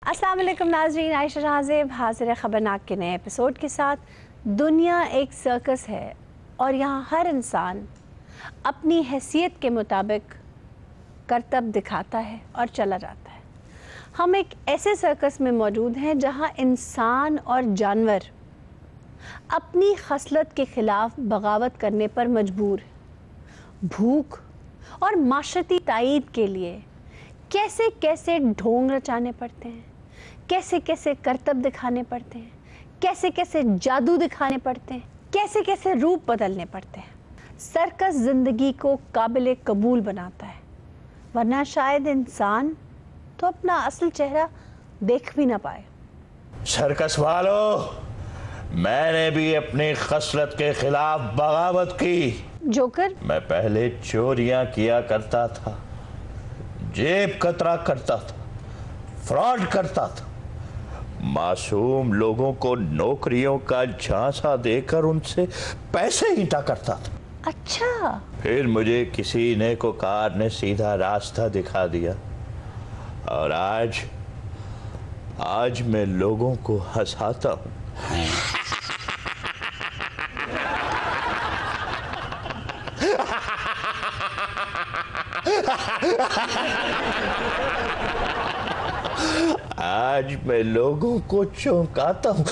अस्सलाम वालेकुम नाज़रीन, आयशा हाज़िब हाज़िर है ख़बरनाक के नए एपिसोड के साथ। दुनिया एक सर्कस है और यहाँ हर इंसान अपनी हैसियत के मुताबिक करतब दिखाता है और चला जाता है। हम एक ऐसे सर्कस में मौजूद हैं जहाँ इंसान और जानवर अपनी खसलत के ख़िलाफ़ बगावत करने पर मजबूर है। भूख और माशरती तायीद के लिए कैसे कैसे ढोंग रचाने पड़ते हैं, कैसे कैसे करतब दिखाने पड़ते हैं, कैसे कैसे जादू दिखाने पड़ते हैं, कैसे कैसे रूप बदलने पड़ते हैं। सर्कस ज़िंदगी को काबिल कबूल बनाता है, वरना शायद इंसान तो अपना असल चेहरा देख भी ना पाए। सर्कस वालों, मैंने भी अपनी खसलत के खिलाफ बगावत की। जोकर, मैं पहले चोरियां किया करता था, जेब कतरा करता था, फ्रॉड करता था, मासूम लोगों को नौकरियों का झांसा देकर उनसे पैसे हीटा करता था। अच्छा। फिर मुझे किसी नेकोकार ने सीधा रास्ता दिखा दिया और आज मैं लोगों को हंसाता हूँ। आज मैं लोगों को चौंकाता हूँ।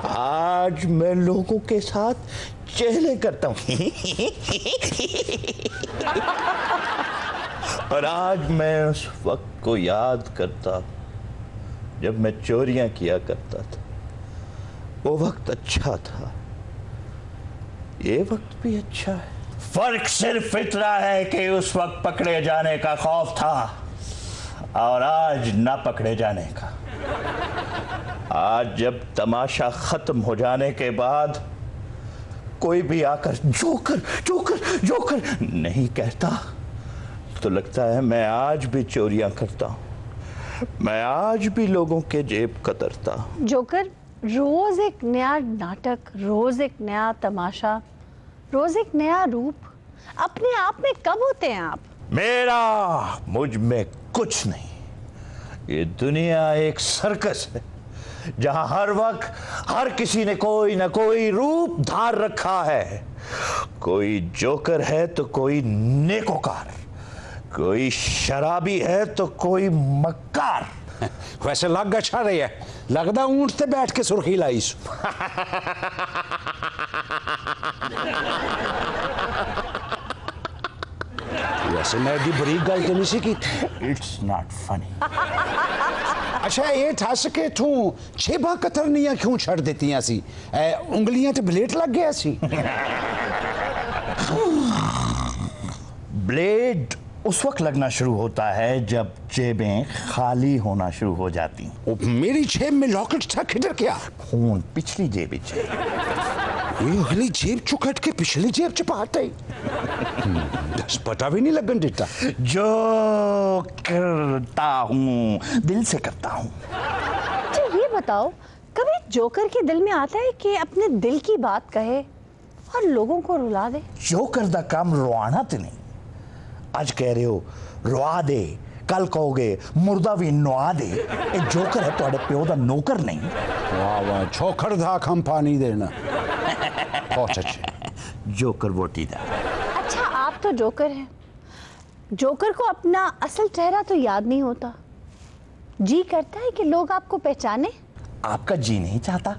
आज मैं लोगों के साथ चेहरे करता हूँ। और आज मैं उस वक्त को याद करता जब मैं चोरियां किया करता था। वो वक्त अच्छा था, ये वक्त भी अच्छा है। फर्क सिर्फ इतना है कि उस वक्त पकड़े जाने का खौफ था और आज ना पकड़े जाने का। आज जब तमाशा खत्म हो जाने के बाद कोई भी आकर जोकर जोकर जोकर नहीं कहता तो लगता है मैं आज भी चोरियां करता हूं, मैं आज भी लोगों के जेब कतरता हूं। जोकर, रोज एक नया नाटक, रोज एक नया तमाशा, रोज एक नया रूप, अपने आप में कब होते हैं आप? मुझ में कुछ नहीं। ये दुनिया एक सर्कस है जहां हर वक्त हर किसी ने कोई ना कोई रूप धार रखा है। कोई जोकर है तो कोई नेकोकार, कोई शराबी है तो कोई मक्कार। वैसे लग अच्छा रही है, लगदा ऊंट ते बैठ के सुर्खी लाई सु। वैसे मैं दी बरीक गल तो नहीं सी की। It's not funny. अच्छा ये ठस के तू छेबा कतरनियां क्यों छड़ देती सी? उंगलियां ते ब्लेड लग गया सी। ब्लेड उस वक्त लगना शुरू होता है जब जेबें खाली होना शुरू हो जाती। मेरी जेब में लॉकेट था, किधर क्या? खून पिछली जेब ये अगली जेब चुकट के पिछली जेब च पाते ही दस पता भी नहीं लगन देता। जो करता हूँ दिल से करता हूँ। अच्छा ये बताओ, कभी जोकर के दिल में आता है कि अपने दिल की बात कहे और लोगों को रुला दे? जोकर दा काम रुआना तो नहीं। आज कह रहे हो रुआ दे, कल कहोगे मुर्दा भी नुआ दे। ये जोकर है, तुम्हारे प्यो दा नौकर नहीं। वाह वाह, छोखर धा खम पानी देना। बहुत अच्छे। जोकर वोटी दा। अच्छा आप तो जोकर हैं, जोकर को अपना असल चेहरा तो याद नहीं होता। जी करता है कि लोग आपको पहचाने? आपका जी नहीं चाहता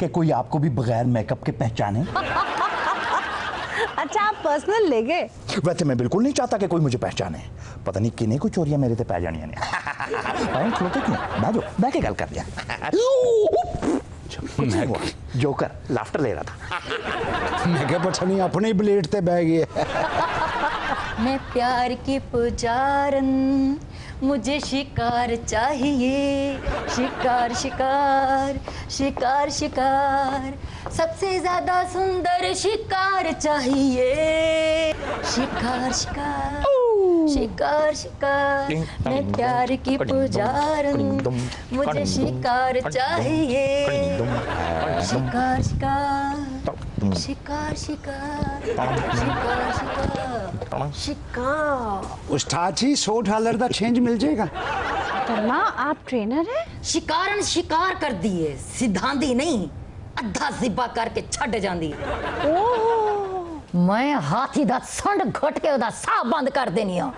कि कोई आपको भी बगैर मेकअप के पहचाने? अच्छा आप पर्सनल ले गए। वैसे मैं बिल्कुल नहीं चाहता कि कोई मुझे पहचाने। पता नहीं किन्हीं को चोरियां मेरे ते पै जानियां ने। खलोते क्यों? बैठो, बैठ के गल कर दिया। जोकर लाफ्टर ले रहा था। मैं क्या पता नहीं अपने ही ब्लेड ते बह गए। मैं प्यार की पुजारन, मुझे शिकार चाहिए, शिकार शिकार शिकार शिकार, सबसे ज्यादा सुंदर शिकार चाहिए, शिकार शिकार शिकार शिकार। मैं प्यार की पुजारन, मुझे शिकार चाहिए, शिकार शिकार शिकार शिकार शिकार शिकार शिकार। उस्ताद जी $100 का चेंज मिल जाएगा। तरमा आप ट्रेनर हैं? शिकारन शिकार कर दिए, सिद्धांती नहीं, अद्धा जिब्बा करके छड़ जांदी। मैं हाथी दा संड घुट के ओदा साह बंद कर देनी आ,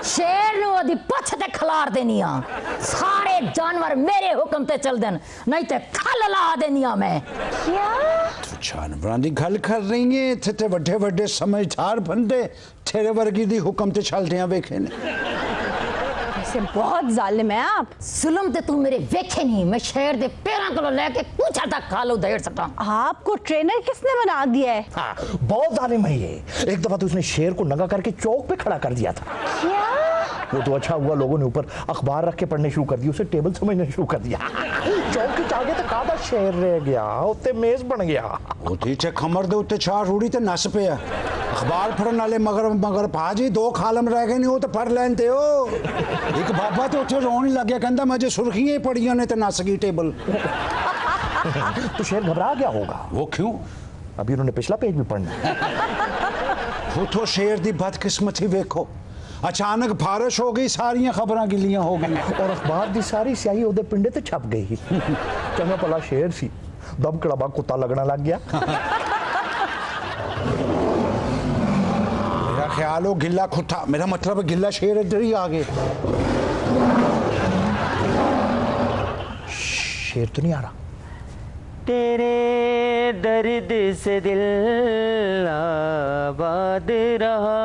शेर नु ओदी पछ ते खलार देनी आ, सारे जानवर मेरे हुक्म ते चल देन, नहीं ते खल ला देनी आ मैं। क्या जानवरां दी गल कर रही है? इत्थे ते वड्डे वड्डे समझदार बंदे तेरे वर्गी दी हुक्म ते चलदे आ वेखे ने। ऐसे बहुत जालिम है आप। जुल्म ते तू मेरे वेखे नहीं, मैं शेर दे पैरां को लेके पूछा तक खालो देड़ सकता। आपको ट्रेनर किसने बना दिया है? हाँ, बहुत जालिम है ये। एक दफा तो उसने शेर को नंगा करके चौक पे खड़ा कर दिया था। क्या? वो तो अच्छा हुआ लोगों ने ऊपर अखबार रख के पढ़ने शुरू कर दिया, उसे टेबल समझना शुरू कर दिया। चौक के आगे तो कादा शेर रह गया, उत्ते मेज बन गया। उठी चे खमर दे उत्ते चार रूड़ी ते नस पिया। अखबार पढ़न वाले मगर मगर भाजी 2 खालम रह गए ने, वो तो पढ़ लेंदे हो। एक बाबा तो उत्थे रोन ही लग गया, कहंदा मैं जे सुर्खियां ही पढ़ियां ने ते नस गई टेबल। तो शेर घबरा गया होगा। वो क्यों? अभी उन्होंने पिछला पेज भी पढ़ना। उठो शेर दी बदकिस्मती वेखो, अचानक बारिश हो गई, सारियां खबरां गिलियां हो गई और अखबार दी सारी स्याही ओदे पिंडे ते छप गई। चंगा भला शेर सी, दम कड़ाबा कुत्ता लगना लग गया। मेरा ख्याल हो गिल्ला खुट्टा, मेरा मतलब गिल्ला शेर इधर ही आ गए। शेर तो नहीं आ रहा। तेरे दर्द से दिल आबाद रहा,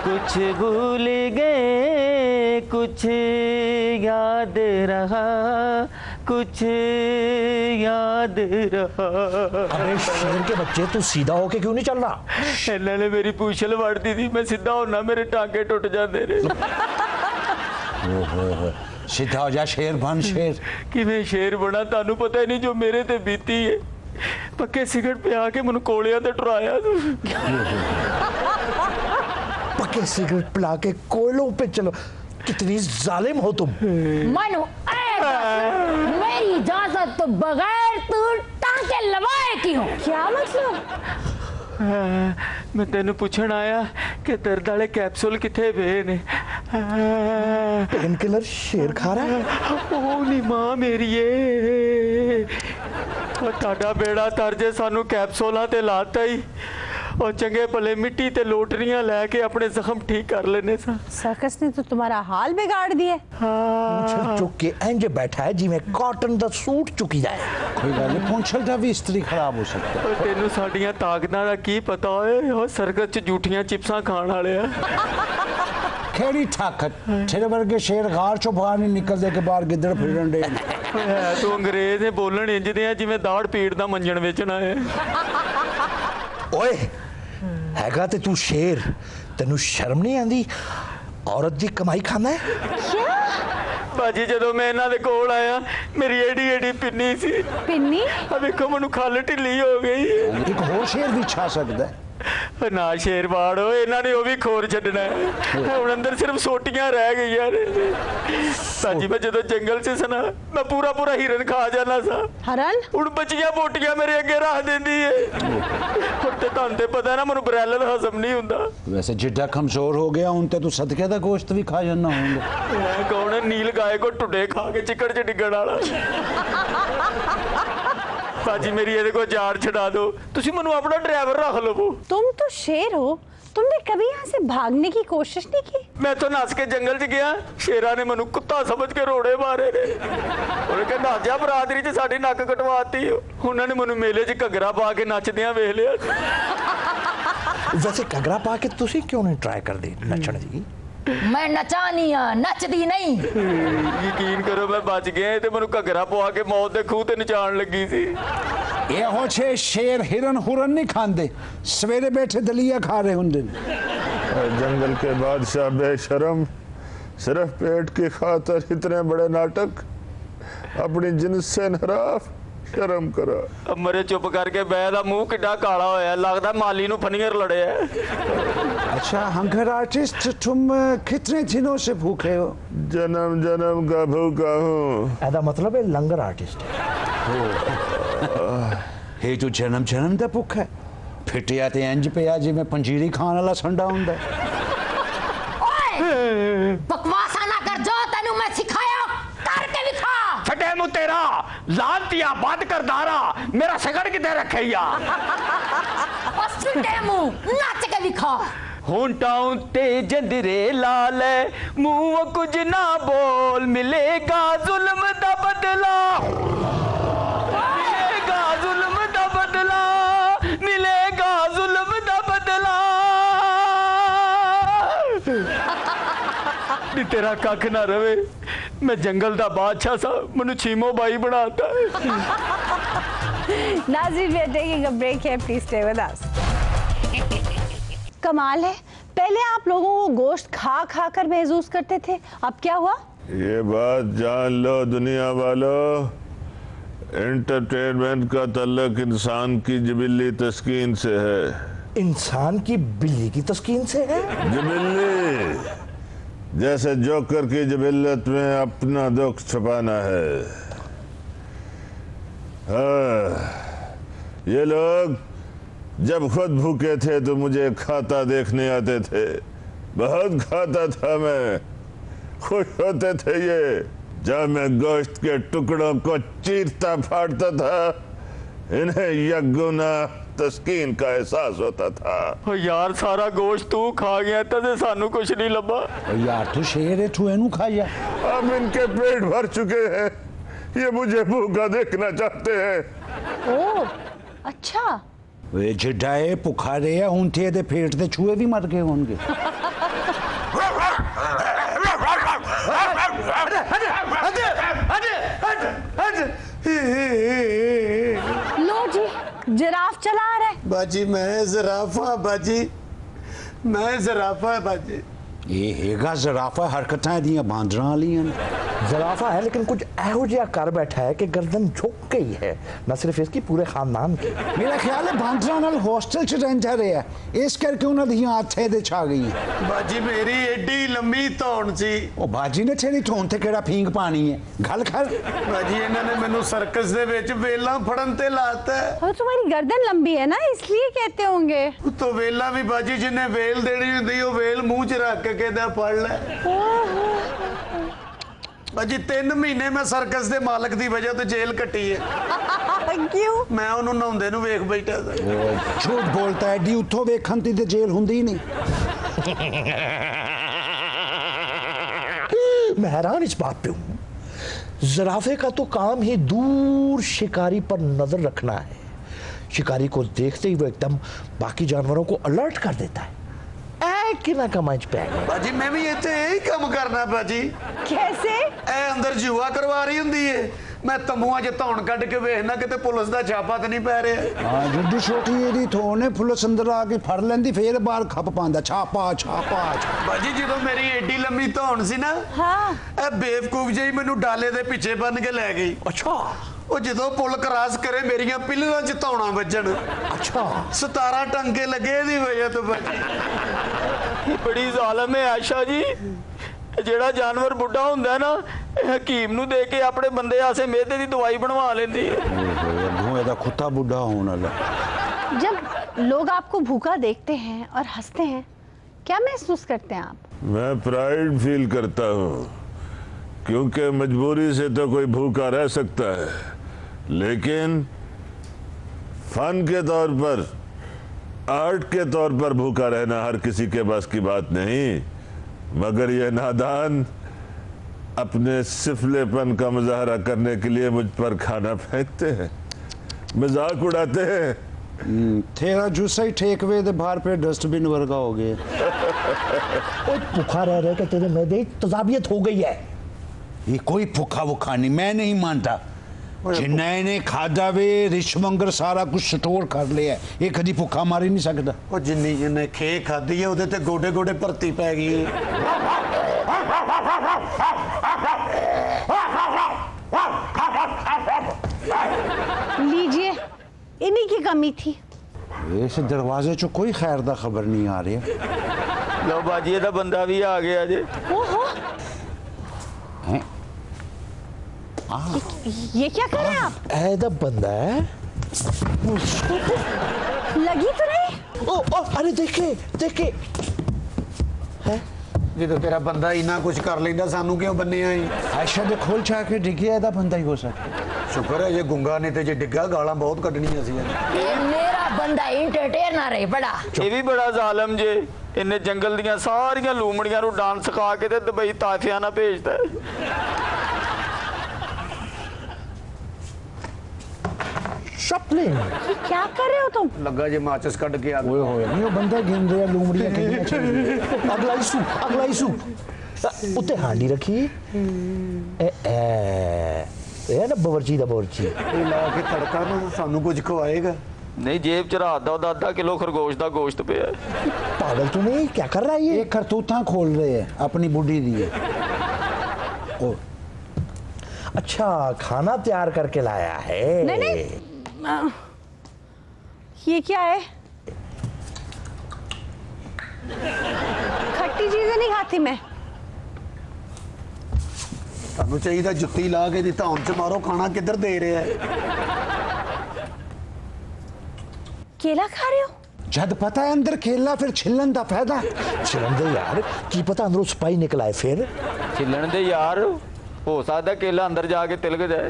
कुछ भूल गए कुछ याद रहा, कुछ याद रहा। अरे शेर के बच्चे, तू सीधा होके क्यों नहीं चल रहा? इन्होंने मेरी पूछल वड़ दी थी, मैं सीधा होना मेरे टांके टुट जाते रे। सीधा हो जा शेर बन शेर। कि मैं शेर बना, तानू पता ही नहीं जो मेरे ते बीती है। पक्के सिगरेट पे आके मैनू कोलियां ते टुराया तू। पक्के सिगरेट पिला के कोयलों पे चलो, कितनी जालिम हो तुम। मनु मेरी इजाजत तो बगैर तू टांके लवाए क्यों? क्या मतलब? मैं तेन पूछण आया कि दर्द वाले कैप्सूल किथे पे ने। पेन किलर शेर खा रहा है। ओ नी मां मेरी ताड़ा बेड़ा तरजे सानू कैप्सूलां ते लाता ही, और चंगे भले मिट्टी ते लोटनियां लैके अपने जख्म ठीक कर लेने सा। सर्कस ने तो तुम्हारा हाल बिगाड़ दिया। पूंछल चुक के इंज बैठा है जिवें कॉटन दा सूट चुकी जाए। कोई गल नहीं, पूंछल दा भी इस्त्री खराब हो सकता है। तेनू साडियां ताकतां दा की पता होए, ओ सर्कस च झूठियां चिप्सां खाण वाले आ। केड़ी ताकत? तेरे वर्गे शेर गार चो बाहर नहीं निकलदे के बाहर गिद्दड़ फिरन दे। तू अंग्रेज ने बोलण इंज दे आ जिवें दाड़ पीड़ दा मंजन वेचना है। ओए हैगा ते तू शेर, तेनू शर्म नहीं आंदी? औरत दी कमाई खाना है। बाजी जदों मैं इन्हां दे कोल आया, मेरी एडी एडी पिन्नी सी। पिन्नी? अब देखो मैनू खल ढिल्ली हो गई। एक होर शेर भी छा सकदा है। ना शेर बाड़ो, इन्हां ने वो भी खोर छड्डना है। हुण अंदर सिर्फ सोटियां रह गईयां ने। बाजी मैं जदों जंगल च सना, मैं पूरा पूरा हिरन खा जाना सा। हरन? हुण बचियां बोटियां मेरे अगे रख देंदी है। हुण ते तुहानू ते पता ना मैनू ब्रैलर हजम नहीं हुंदा। वैसे जिड्डा कमजोर हो गया हूं ते तू सदके दा गोश्त भी खा जाना होंगे। मैं कौन है नील गाय को टुडे खा के चिकड़ च डिगण वाला। बाजी मेरी ये को जार छड़ा दो, तुसी मनु अपना ड्राइवर रख लो। तुम तो शेर हो, तुमने कभी यहाँ से भागने की कोशिश नहीं की? मैं तो नस के जंगल च गया, शेरा ने मनु कुत्ता समझ के रोड़े मारे ने। उन्हें कहा नाजा बरादरी च साडी नक कटवाती। उन्होंने मनु मेले च घगरा पा के नचदियां वेख लिया। वैसे घगरा पा के तुसी क्यों नहीं ट्राई कर दी नचण दी? मैं नचानी आ, नचदी नहीं। यकीन करो मैं बच गया ते मनु घगरा पवा के मौत दे खूह ते नचाण लगी सी। ये हो छे शेर हिरन हुरन नहीं खांदे, सवेरे बैठे दलिया खा रहे होंगे। जंगल के बादशाह बेशरम, सिर्फ पेट की खातर इतने बड़े नाटक, अपनी जिन्स से नाराज। शर्म करो। अब मरे चुप करके बैदा मुंह किड्डा काला होया, लगदा माली नु फनियर लड़े है। अच्छा हंगर आर्टिस्ट, तुम कितने दिनों से भूखे हो? जन्म जन्म का भूखा हूँ। ऐसा मतलब है लंगर आर्टिस्ट। ਇਹ ਜੋ ਜਨਮ ਦਾ ਭੁੱਖ ਹੈ ਫਿੱਟਿਆ ਤੇ ਇੰਜ ਪਿਆ ਜਿਵੇਂ ਪੰਜੀਰੀ ਖਾਣ ਵਾਲਾ ਸੰਡਾ ਹੁੰਦਾ ਓਏ ਬਕਵਾਸਾ ਨਾ ਕਰ ਜੋ ਤੈਨੂੰ ਮੈਂ ਸਿਖਾਇਆ ਕਰਕੇ ਵਿਖਾ फटे मुंह तेरा लानतिया बंद कर दारा मेरा सगड़ किधर रखे या और फिटे मुंह नाच के विखा होंटाऊं ते जंदरे लाल मुंह कुछ ना बोल मिलेगा जुल्म दा बदला मिलेगा जुल्म दा बदला मिलेगा जुल्म दा बदला नी तेरा कख ना रवे मैं जंगल दा बादशाह सा मनु छीमो बाई बनाता नाज़रीन, we are taking a break here. Please stay with us. कमाल है, पहले आप लोगों को गोश्त खा खा कर महसूस करते थे, अब क्या हुआ? ये बात जान लो दुनिया वालों, एंटरटेनमेंट का तल्लुक इंसान की जिबिल्ली तस्कीन से है। इंसान की बिल्ली की तस्कीन से है? जिबिल्ली जैसे जोकर की जिबिल्लत में अपना दुख छुपाना है। हाँ, ये लोग जब खुद भूखे थे तो मुझे खाता देखने आते थे, बहुत खाता था मैं, खुश होते थे ये जब मैं गोश्त के टुकड़ों को चीरता फाड़ता था, इन्हें यगुना तस्कीन का एहसास होता था। यार सारा गोश्त तू खा गया तो सानू कुछ नहीं लबा। यार तू शेर है, तू एनू खा जा। अब इनके पेट भर चुके हैं, ये मुझे भूखा देखना चाहते हैं। ओह, अच्छा। वे जिड्डाए भुखा रहे हुण थे दे पेट दे चूहे भी मर गए होंगे। लो जी, जिराफ चला आ रहा है। बाजी मैं ज़राफ़ा बाजी, मैं ज़राफ़ा बाजी। ये हेगा ज़राफ़ा हरकतां दियां बांदरां वालियां ने। ज़राफ़ा है लेकिन कुछ एहो जिहा कर बैठा है कि गर्दन झुक गई है, न सिर्फ इसकी पूरे खानदान की। मेरा ख्याल है बांदरां नाल हॉस्टल च रहिंदा रहा, इस करके उन्हां दियां आथे दे छा गई। बाजी मेरी एडी लंबी धौन सी। ओ बाजी ने तेरी धौन ते केड़ा फींग पानी है, गल कर। बाजी इन्हां ने मैनू सर्कस दे विच वेलां फड़न ते लाता है। और तुम्हारी गर्दन लंबी है ना, इसलिए कहते होंगे। तो वेला भी बाजी जिन्हें वेल देनी हुंदी ओ वेल मुंह च रख के कहदा फड़ ले। बाजी 3 महीने मैं सर्कस दे मालक दी वजह तो जेल कटी है। क्यों? मैं उन्होंने नहाउंदे नूं वेख बैठा था। झूठ बोलता है, डी उठो वेखन दी ते जेल हुंदी ही नहीं। मैं हैरान इस बात पे हूं, ज़राफ़े का तो काम ही दूर शिकारी पर नजर रखना है। शिकारी को देखते ही वो एकदम बाकी जानवरों को अलर्ट कर देता है। किना कमांच पे बाजी मैं भी इत्थे यही काम करना बाजी। कैसे? ए अंदर जुआ करवा रही हुंदी है, मैं तंबूआ च धौन कट के वेखना किते पुलिस दा छापा तो नहीं पै रहा। हां जिड्डी छोटी एदी थोन है, पुलिस अंदर आके फड़ लेंदी, फिर बाहर खप पांदा छापा छापा। बाजी जो मेरी एडी लंबी धौन सी ना, हाँ। ए बेवकूफ जी मैनू डाले दे पीछे बन के लै गई। अच्छा, ਉਹ ਜਦੋਂ ਪੁਲ ਕ੍ਰਾਸ ਕਰੇ ਮੇਰੀਆਂ ਪਿੱਲਰਾਂ 'ਚ ਧੌਣਾ ਵੱਜਣ। अच्छा 17 ਟੰਕੇ ਲੱਗੇ ਦੀ ਵਜ੍ਹਾ ਤੋਂ ਬਾਜੀ। बड़ी जालम है आयशा जी, ਜਿਹੜਾ ਜਾਨਵਰ ਬੁੱਢਾ ਹੁੰਦਾ ਨਾ, ਹਕੀਮ ਨੂੰ ਦੇ ਕੇ ਆਪਣੇ ਬੰਦੇ ਆਸੇ ਮਿਹਦੇ ਦੀ ਦਵਾਈ ਬਣਵਾ ਲੈਂਦੀ ਹੈ। धुएं दा कुत्ता बुढ़ा होने वाला। जब लोग आपको भूखा देखते हैं और हंसते हैं, क्या महसूस करते हैं आप? मैं प्राइड फील करता हूँ, क्योंकि मजबूरी से तो कोई भूखा रह सकता है, लेकिन फन के तौर पर, आर्ट के तौर पर भूखा रहना हर किसी के बस की बात नहीं। मगर ये नादान अपने सिफलेपन का मुजाहरा करने के लिए मुझ पर खाना फेंकते हैं, मजाक उड़ाते हैं। तेरा जूसा ही ठेकवे दे बाहर पे डस्टबिन वर्गा हो गया। भूखा रह रहे के तेरे मैदे तजाबियत हो गई है। ये कोई भूखा वुखा नहीं, मैं नहीं मानता। जिन्हें ने खादा वे रिशमंगर सारा कुछ स्टोर कर लिया, ये कभी भूखा मार ही नहीं सकता। ਉਹ ਜਿੰਨੀ ਜਿੰਨੇ ਖੇ ਖਾਦੀ ਹੈ ਉਹਦੇ ਤੇ ਗੋਡੇ ਗੋਡੇ ਭਰਤੀ ਪੈ ਗਈ ਹੈ। लीजिए, इन्हीं की कमी थी। इस दरवाजे चो कोई खैर दा खबर नहीं आ रही। लो बाजी ਇਹਦਾ ਬੰਦਾ ਵੀ ਆ ਗਿਆ ਜੇ। ओहो, हैं? ये क्या कर रहे हैं आप? ऐदा बंदा है लगी तो नहीं? ओ अरे देखे देखे ਜਦੋਂ ਤੇਰਾ ਬੰਦਾ ਇੰਨਾ ਕੁਝ ਕਰ ਲੈਂਦਾ ਸਾਨੂੰ ਕਿਉਂ ਬੰਨਿਆ ਈ आयशा दे खोल छा के डिग्गिया दा बंदा ही हो सकता। ਸ਼ੁਕਰ ਹੈ ਜੇ ਗੁੰਗਾ ਨੇ ਤੇ ਜੇ ਡਿੱਗਾ ਗਾਲਾਂ ਬਹੁਤ ਕੱਢਣੀਆਂ ਸੀ ये मेरा बंदा इंटरटेनर है बड़ा। ਇਹ ਵੀ ਬੜਾ ਜ਼ਾਲਮ ਜੇ, ਇਹਨੇ ਜੰਗਲ ਦੀਆਂ ਸਾਰੀਆਂ ਲੂਮੜੀਆਂ ਨੂੰ ਡਾਂਸ ਸਿਖਾ ਕੇ ਤੇ ਦੁਬਈ ਤਾਫਿਆਂ ਨਾਲ ਭੇਜਦਾ शॉपलिंग। ये क्या कर रहे हो तुम? ਲੱਗਾ ਜੇ ਮਾਚਸ ਕੱਢ ਕੇ ਆ ओए होए नहीं वो बंदा गिन रहा लूमड़ियां कितनी चल अगला ही सूप उत्ते हांडी रखी ए ना बवर्ची दा बवर्ची ਇਹ ਲਾ ਕੇ ਤੜਕਾ ਨੂੰ ਸਾਨੂੰ ਕੁਝ ਖਵਾਏਗਾ ਨਹੀਂ ਜੇਬ ਚ ਰਾਤ ਦਾ ਉਹਦਾ ਅੱਧਾ ਕਿਲੋ ਖਰਗੋਸ਼ ਦਾ ਗੋਸ਼ਤ ਪਿਆ पागल तो नहीं, क्या कर रहा है ये ये? करतूता खोल रहे हैं अपनी बुढ़ी दी ओ अच्छा खाना तैयार करके लाया है। नहीं। ये क्या है? खट्टी चीजें नहीं खाती मैं। ਤੁਹਾਨੂੰ ਚਾਹੀਦਾ ਜੁੱਤੀ ਲਾ ਕੇ ਦੀ ਧੌਣ ਚ ਮਾਰੋ ਖਾਣਾ ਕਿੱਧਰ ਦੇ ਰਿਹਾ ਹੈ केला खा रहे हो? जद पता है अंदर खेलना फिर छिलन दा फायदा। छिलन दे यार, की पता अंदरों सिपाही निकल आए फिर। ਛਿੱਲਣ ਦੇ ਯਾਰ, ਹੋ ਸਕਦਾ ਕੇਲਾ ਅੰਦਰ ਜਾ ਕੇ ਤਿਲਕ ਜਾਏ।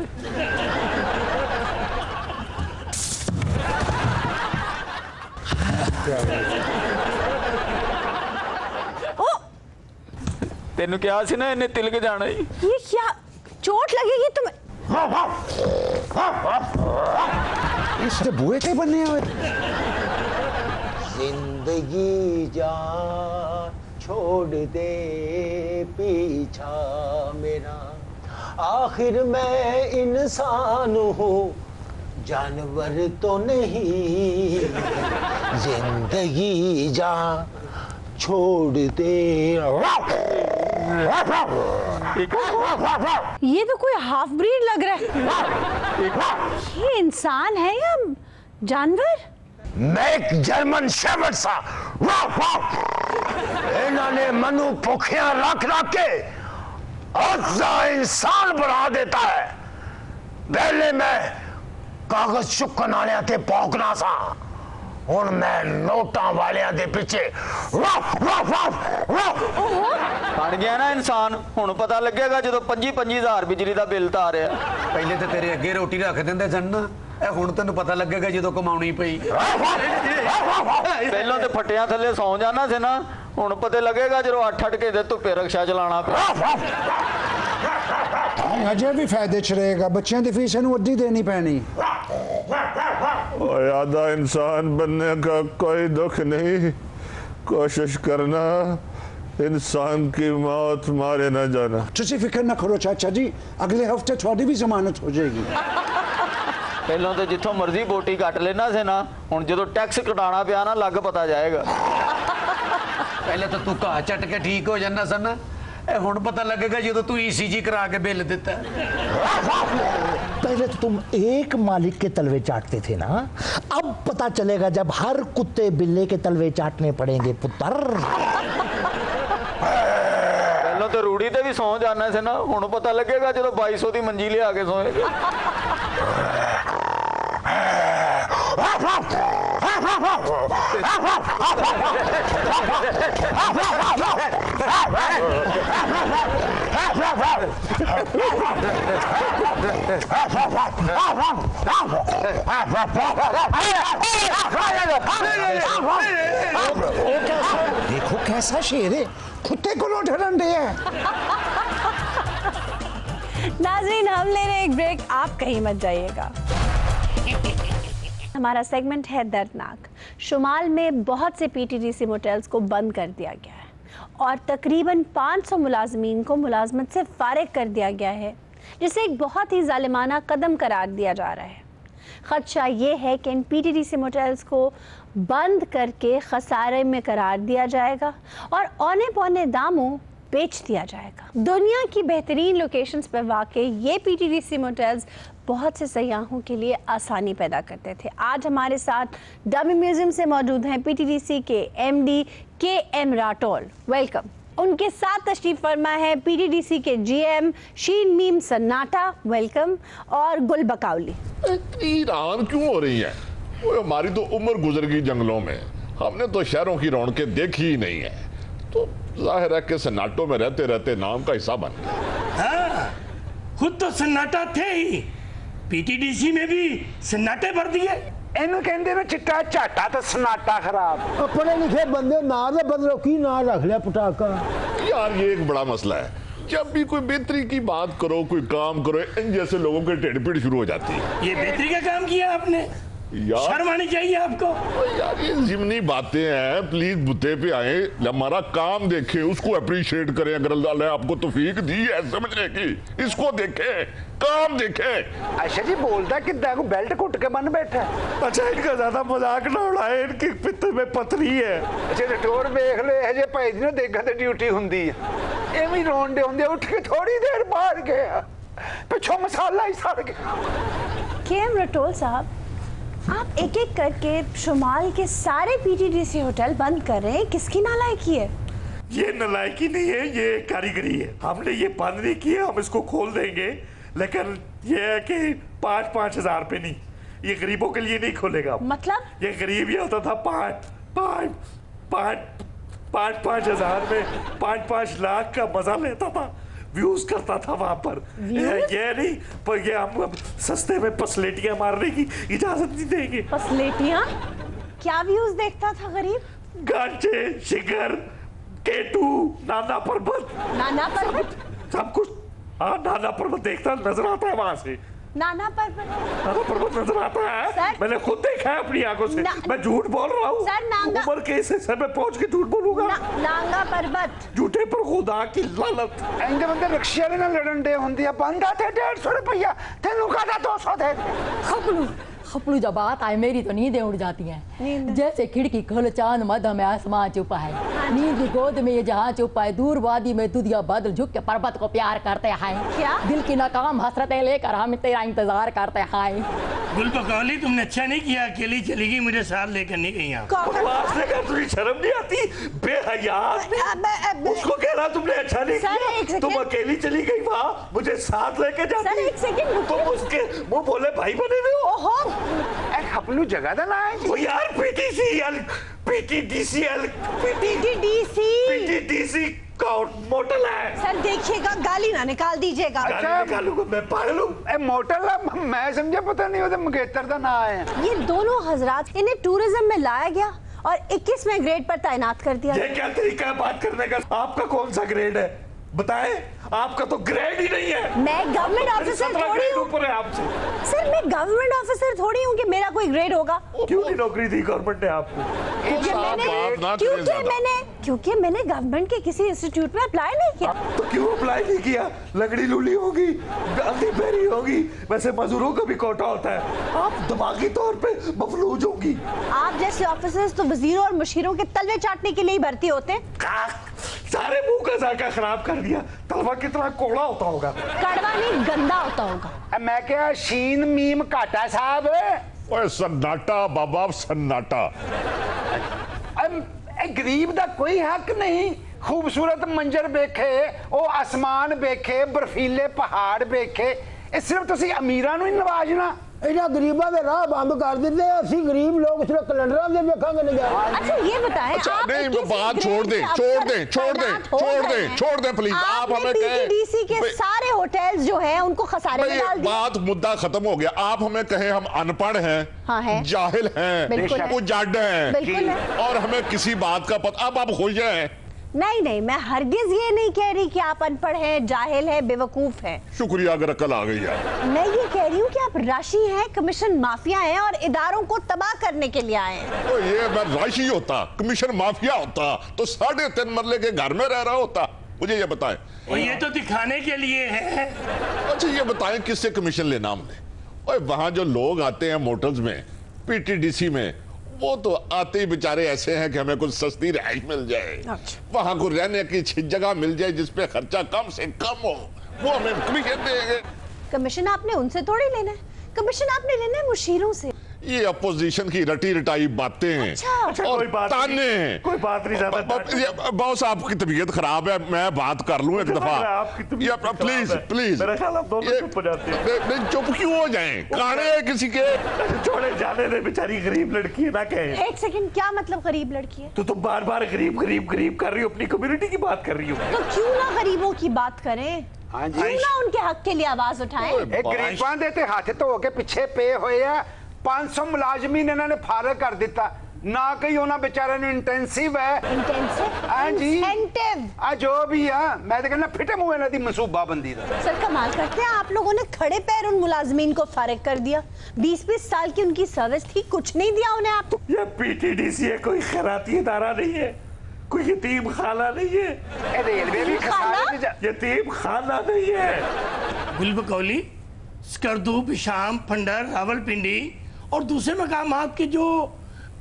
ਤੈਨੂੰ ਕਿਹਾ ਸੀ ਨਾ ਇਹਨੇ ਤਿਲਕ ਜਾਣਾ ਹੀ। ये क्या? चोट लगेगी तुम्हें। इससे बुए के बनने हुए। जिंदगी जा छोड़ दे पीछा मेरा, आखिर मैं इंसान हूँ जानवर तो नहीं, जिंदगी जा छोड़ दे। ये तो कोई हाफ ब्रीड लग रहा है। ये इंसान है या जानवर? मैं एक जर्मन शेफर्ड सा इन्होंने मनु भुखिया रख रख के अज्जा इंसान बना देता है। पहले मैं कागज चुकन वाले ते भौंकना सा, ਹੁਣ ਮੈਂ ਨੋਟਾਂ ਵਾਲਿਆਂ ਦੇ ਪਿੱਛੇ ਬਣ ਗਿਆ ਨਾ ਇਨਸਾਨ। ਹੁਣ ਪਤਾ ਲੱਗੇਗਾ ਜਦੋਂ 25,000 ਬਿਜਲੀ ਦਾ ਬਿੱਲ ਤਾਰਿਆ। ਪਹਿਲੇ ਤਾਂ ਤੇਰੇ ਅੱਗੇ ਰੋਟੀ ਰੱਖ ਦਿੰਦੇ ਸਨ ਨਾ, ਇਹ ਹੁਣ ਤੈਨੂੰ ਪਤਾ ਲੱਗੇਗਾ ਜਦੋਂ ਕਮਾਉਣੀ ਪਈ। ਪਹਿਲਾਂ ਤੇ ਫੱਟਿਆਂ ਥੱਲੇ ਸੌਂ ਜਾਣਾ ਸੀ ਨਾ, ਹੁਣ ਪਤਾ ਲੱਗੇਗਾ ਜਦੋਂ 8-8 ਘੰਟੇ ਧੁੱਪੇ ਰਕਸ਼ਾ ਚਲਾਉਣਾ ਪਿਆ। अजय भी फायदे च रहेगा, बच्चों की फीस इन्हू अद्धी देनी पैनी। और आधा इंसान बनने का कोई दुख नहीं, कोशिश करना इंसान की मौत मारे ना जाना। तुसी फिक्र ना करो चाचा जी, अगले हफ्ते थोड़ी भी जमानत हो जाएगी। ਪਹਿਲਾਂ ਤੇ ਜਿੱਥੋਂ ਮਰਜ਼ੀ ਬੋਟੀ ਕੱਟ ਲੈਣਾ ਸੀ ਨਾ, ਹੁਣ ਜਦੋਂ ਟੈਕਸ ਕਟਾਉਣਾ ਪਿਆ ਨਾ ਲੱਗ ਪਤਾ ਜਾਏਗਾ। ਪਹਿਲੇ ਤਾਂ ਤੂੰ ਘਾਹ ਚੱਟ ਕੇ ਠੀਕ ਹੋ ਜਾਂਦਾ ਸਨ ਨਾ, ਇਹ ਹੁਣ ਪਤਾ ਲੱਗੇਗਾ ਜਦੋਂ ਤੂੰ ECG करा के बिल देता। पहले तो तुम एक मालिक के तलवे चाटते थे ना, अब पता चलेगा जब हर कुत्ते बिल्ले के तलवे चाटने पड़ेंगे पुत्र। ਪਹਿਲਾਂ ਤੇ ਰੂੜੀ ਤੇ ਵੀ ਸੌਂ ਜਾਣਾ ਸੀ ਨਾ, ਹੁਣ ਪਤਾ ਲੱਗੇਗਾ ਜਦੋਂ 2200 ਦੀ ਮੰਜੀ ਲਿਆ ਕੇ ਸੋਏਗਾ। देखो कैसा शेर है, कुत्ते को लो डरन दे है। नाज़रीन, हम ले रहे एक ब्रेक, आप कहीं मत जाइएगा। हमारा सेगमेंट है दर्दनाक। शुमाल में बहुत से PTDC मोटेल्स को बंद कर दिया गया है और तकरीबन 500 मुलाजमीन को मुलाजमत से फारिग कर दिया गया है, जिसे एक बहुत ही जालिमाना कदम करार दिया जा रहा है। खदशा ये है कि इन PTDC मोटेल्स को बंद करके खसारे में करार दिया जाएगा और औने पौने दामों बेच दिया जाएगा। दुनिया की बेहतरीन लोकेशंस पर वाक़ई ये PTDC मोटेल्स बहुत से सयाहों के लिए आसानी पैदा करते थे। आज हमारे साथ डमी म्यूजियम से मौजूद हैं PTDC के MD KM राठौर, वेलकम। उनके साथ तशरीफ फरमा है PTDC के GM शीन मीम सन्नाटा, वेलकम, और गुल बकाउली। ईरान क्यों हो रही है? वो हमारी तो उम्र गुजर गई जंगलों में, हमने तो शहरों की रौनकें देखी ही नहीं है, तो जाहिर है कि सन्नाटों में रहते रहते नाम का हिस्सा बन गया। हाँ, खुद तो सन्नाटा थे ही, पीटीडीसी में भी सन्नाटे भर दिए। ਇਹਨੂੰ ਕਹਿੰਦੇ ਨੇ ਚਿੱਟਾ ਝਾਟਾ ਤੇ ਸਨਾਟਾ ਖਰਾਬ। पढ़े लिखे बंदे ना दे बदलो की ना रख लिया पटाखा। यार ये एक बड़ा मसला है, जब भी कोई बेहतरी की बात करो, कोई काम करो, इन जैसे लोगों के टेढ़ पीढ़ शुरू हो जाती है। ये बेहतरी का काम किया आपने, यार शर्म आनी चाहिए आपको। यार ये जिमनी बातें हैं, प्लीज बुते पे आए, हमारा काम देखें, उसको अप्रिशिएट करें। अगर अल्लाह ने आपको तौफीक दी है समझने की, इसको देखें, काम देखें। अच्छा जी बोलता कितना को बेल्ट घुट के बन बैठा। अच्छा इनका ज्यादा मजाक ना उड़ाए, इनकी पित्त में पथरी है। अच्छा रटोर देख ले हजे भाई जी ने देखा ते ड्यूटी हुंदी है, एवें रोंडे हुंदे उठ के थोड़ी देर बाहर गया, पिछों मसाला ही सड़ गया। केएम रटोल साहब, आप एक एक करके शुमाल के सारे पीटीडीसी होटल बंद कर रहे हैं, किसकी नालायकी है? ये नालायकी नहीं है, ये कारीगरी है। हमने ये बंद नहीं किया, हम इसको खोल देंगे, लेकिन ये है कि 5-5 हजार पे नहीं, ये गरीबों के लिए नहीं खोलेगा। मतलब ये गरीब ये होता था 5-5 हजार में 5-5 लाख का मजा लेता था, व्यूज करता था वहां पर। ये नहीं पर ये हम सस्ते में पसलेटियां मारने की इजाजत नहीं देंगे। पसलेटियां? क्या व्यूज देखता था गरीब? गांचे, शिखर, केटू, नाना पर्वत। नाना पर्वत? सब कुछ। हाँ नाना पर्वत देखता नजर आता है वहां से। नाना पर्वत? नाना पर्वत नजर आता है, सर? मैंने खुद देखा है अपनी आंखों से। मैं झूठ बोल रहा हूँ सर, नांगा उम्र के इस हिस्से में पहुंच के झूठ बोलूंगा? नांगा पर्वत झूठे पर खुदा की लानत। इंदे बंदे रिक्शे वाले नाल लड़न दे हुंदी है, बंदा थे 150 रुपया, तेनू कहता 200 दे। खपलू खपलू जब बात आए मेरी तो नींदें उड़ जाती हैं, जैसे खिड़की खोल चांद मध्य में आसमान चुपा है, नींद की गोद में ये जहां चुपा है, दूर वादी में दुधिया बादल झुक के पर्वत को प्यार करते हैं। क्या? दिल की नाकाम हसरतें लेकर हम तेरा इंतजार करते हैं। गुलबकौली तुमने अच्छा नहीं किया, अकेली चली गई, मुझे साथ लेकर नहीं गई। कौन? तुझे शर्म नहीं आती? बेहया उसको कह रहा तुमने अच्छा नहीं किया, तुम अकेली चली गई वहाँ, मुझे साथ लेके जाती। सर एक सेकंड, तुम उसके मुंह बोले भाई बने हुए हो। ओहो, ए खपलू जगह दा ना है ओ यार पीटीसीएल पीटीडीसीएल पीटीडीसी का मोटल है। सर देखिएगा, गाली ना निकाल दीजिएगा। गाली निकालूंगा मैं, पागल हूँ। ए मोटल मैं समझा पता नहीं वो मंगेतर दा ना है। ये दोनों हजरात इन्हें टूरिज्म में लाया गया और 21वें ग्रेड पर तैनात कर दिया। ये क्या तरीका है बात करने का? आपका कौन सा ग्रेड है बताएं? आपका तो ग्रेड ही नहीं है। मैं गवर्नमेंट ऑफिसर थोड़ी हूँ। ऊपर है आपसे। सर मैं गवर्नमेंट ऑफिसर थोड़ी हूँ कि मेरा कोई ग्रेड होगा। क्यों नहीं नौकरी दी गवर्नमेंट ने आपको? क्योंकि मैंने गवर्नमेंट के किसी इंस्टीट्यूट में अप्लाई नहीं किया। तो क्यों अप्लाई नहीं किया? लगड़ी लूली होगी, गांधी बेरी होगी, वैसे मजदूरों का भी कोटा होता है, आप दिमागी तौर पे मफलूज होगी। आप जैसे ऑफिसर्स तो वजीरों और मुशीरों के तलवे चाटने के लिए ही भर्ती होते हैं। सारे मुंह का जायका खराब कर दिया। तलवा कितना कोड़ा होता होगा? कड़वा नहीं, गंदा होता होगा। मैं क्या शीन मीम काटा साहब? ओए सन्नाटा बाबा सन्नाटा। गरीब दा कोई हक नहीं, खूबसूरत मंजर देखे, ओ आसमान देखे, बर्फीले पहाड़ देखे, सिर्फ तुसी अमीरां नूं ही नवाजना। इन्हां गरीबां दे राह बंद कर दिते, असीं गरीब लोग सिर्फ कैलेंडरां दे वेखांगे नहीं। अच्छा ये बताएं, अच्छा आप नहीं, 21 बात छोड़ ग्रेड दें, से छोड़ अफसर दें, छोड़ दें, तैनात हो छोड़ गए दें, हैं। छोड़ दें प्लीज। आप हमें पीटीडीसी के सारे होटल्स जो हैं उनको खसारे में डाल दिया। बात मुद्दा खत्म हो गया। आप हमें कहें हम अनपढ़ हैं, हाँ है, जाहिल बिल्कुल हैं, है। उजाड हैं, बिल्कुल है। और हमें किसी बात का पता। अब आप खुश हैं? नहीं, मैं हरगिज ये नहीं कह रही कि आप अनपढ़ हैं, जाहिल हैं, बेवकूफ हैं। शुक्रिया अगर अकल आ गई है। मैं ये कह रही हूँ कि आप राशि हैं, कमीशन माफिया हैं और इदारों को तबाह करने के लिए आए हैं। तो ये मैं राशि होता, कमीशन माफिया होता तो 3.5 मरले के घर में रह रहा होता। मुझे ये बताएं। और ये तो दिखाने के लिए है। अच्छा ये बताएं किससे कमीशन लेना हमने? और वहां जो लोग आते हैं मोटर्स में, पीटीडीसी में, वो तो आते ही बेचारे ऐसे हैं कि हमें कुछ सस्ती रिहाइश मिल जाए, वहां को रहने की जगह मिल जाए जिसपे खर्चा कम से कम हो, वो हमें कमीशन देंगे। कमीशन आपने उनसे थोड़ी लेना है, कमीशन आपने लेना है मुशीरों से। ये अपोजिशन की रटी रटाई बातें हैं अच्छा, और कोई बात ताने नहीं, हैं। कोई बात नहीं ज्यादा। बॉस आपकी तबीयत खराब है, मैं बात कर लूं एक दफा। आपकी तबीयत खराब प्लीज है। प्लीज मेरा ख्याल आप दोनों चुप हो जाते हैं। नहीं चुप क्यों हो जाएं? काने हैं किसी के। छोड़े जाने दे, बेचारी गरीब लड़की है ना कहे। एक सेकंड, क्या मतलब गरीब लड़की है? तो तुम बार बार गरीब गरीब गरीब कर रही हो, अपनी कम्युनिटी की बात कर रही हो। तो क्यों ना गरीबों की बात करें, हाँ जी। क्यों ना उनके हक के लिए आवाज उठाएं? एक गरीबां दे ते हाथ धो के पिछे पे होए आ 500 मुलाजमीन इन्होंने फारग कर दिता ना, कहीं उन्होंने बेचारे ने इंटेंसिव है। इंटेंसिव? हाँ जी। इंसेंटिव? आ जो भी है, मैं तो कहना फिटे मुंह इन्हां दी मनसूबा बंदी दा। सर कमाल करते हैं, आप लोगों ने खड़े पैर उन मुलाजमीन को फारिग कर दिया। 20-20 साल की उनकी सर्विस थी, कुछ नहीं दिया उन्हें आप। ये पीटीडीसी है, कोई खैराती इदारा नहीं है, कोई यतीम खाना नहीं है। रेलवे भी खसारे यतीम खाना नहीं है। गुलबकौली, स्कर्दू, पिशाम, फंडर, रावलपिंडी और दूसरे मकामात के जो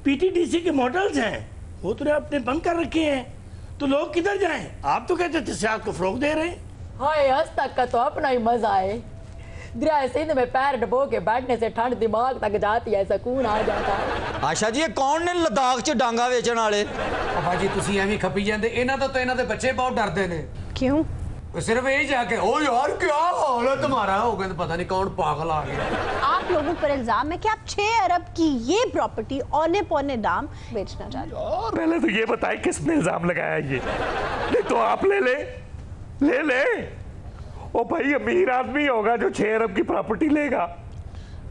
पीटीडीसी के मॉडल्स हैं वो तो आपने बंद कर रखे हैं, तो लोग किधर जाएं? आप तो कहते थे सियासत को फरोग दे रहे हैं। हाय आज तक का तो अपना ही मजा है। दरिया सिंध में पैर डबो के बैठने से ठंड दिमाग तक जाती है, सुकून आ जाता है। आशा जी, ये कौन ने लद्दाख च डांगा बेचण वाले? भाजी तुसी एवं खपी जाते, इन्हां तो इन्हां दे बच्चे बहुत डरते ने। क्यों? सिर्फ यही जाके ओ यार क्या हाल है तुम्हारा, हो गया तो पता नहीं कौन पागल आ गया। आप लोगों पर इल्जाम है कि आप 6 अरब की ये प्रॉपर्टी औने पौने दाम बेचना चाहते हैं। पहले तो ये बताए किसने इल्जाम लगाया ये, नहीं तो आप ले ले। ओ भाई अमीर आदमी होगा जो 6 अरब की प्रॉपर्टी लेगा,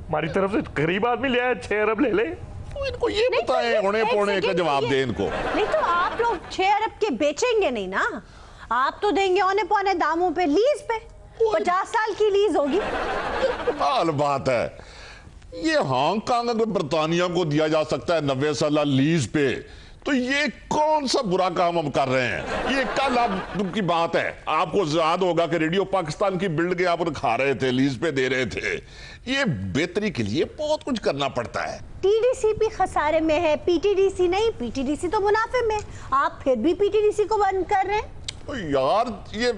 हमारी तरफ से गरीब आदमी ले आया 6 अरब ले ले। तो इनको ये बताएं, होने पौने का जवाब दे इनको। नहीं तो आप लोग 6 अरब के बेचेंगे नहीं ना, आप तो देंगे औने पौने दामों पे, लीज पे। 50 साल की लीज होगी। कमाल बात है, ये हांगकांग अगर बर्तानिया को दिया जा सकता है 90 साल लीज पे, तो ये कौन सा बुरा काम हम कर रहे हैं? ये कल आप की बात है, आपको याद होगा कि रेडियो पाकिस्तान की बिल्डिंग आप खा रहे थे, लीज पे दे रहे थे। ये बेहतरी के लिए बहुत कुछ करना पड़ता है। टीडीसी भी खसारे में है, पीटीडीसी नहीं। पीटीडीसी तो मुनाफे में, आप फिर भी पीटीडीसी को बंद कर रहे हैं। यार ये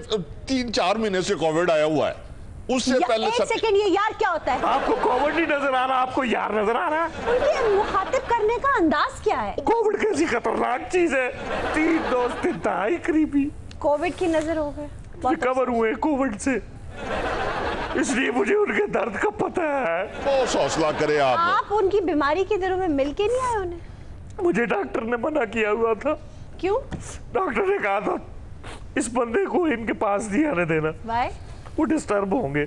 3-4 महीने से कोविड आया हुआ है, उससे पहले एक सेकंड, ये यार क्या होता है? आपको कोविड नहीं नजर आ रहा, आपको यार नजर आ रहा है। उनके मुखातिब करने का अंदाज क्या है? कोविड कैसी खतरनाक चीज है, 3 दोस्त इंतहाई करीबी कोविड की नजर हो गए, रिकवर हुए कोविड से, इसलिए मुझे उनके दर्द का पता है। बहुत हौसला करे आप उनकी बीमारी के दिनों में मिल के नहीं आए उन्हें? मुझे डॉक्टर ने मना किया हुआ था। क्यों? डॉक्टर ने कहा था इस बंदे को इनके पास नहीं आने देना, वो डिस्टर्ब होंगे।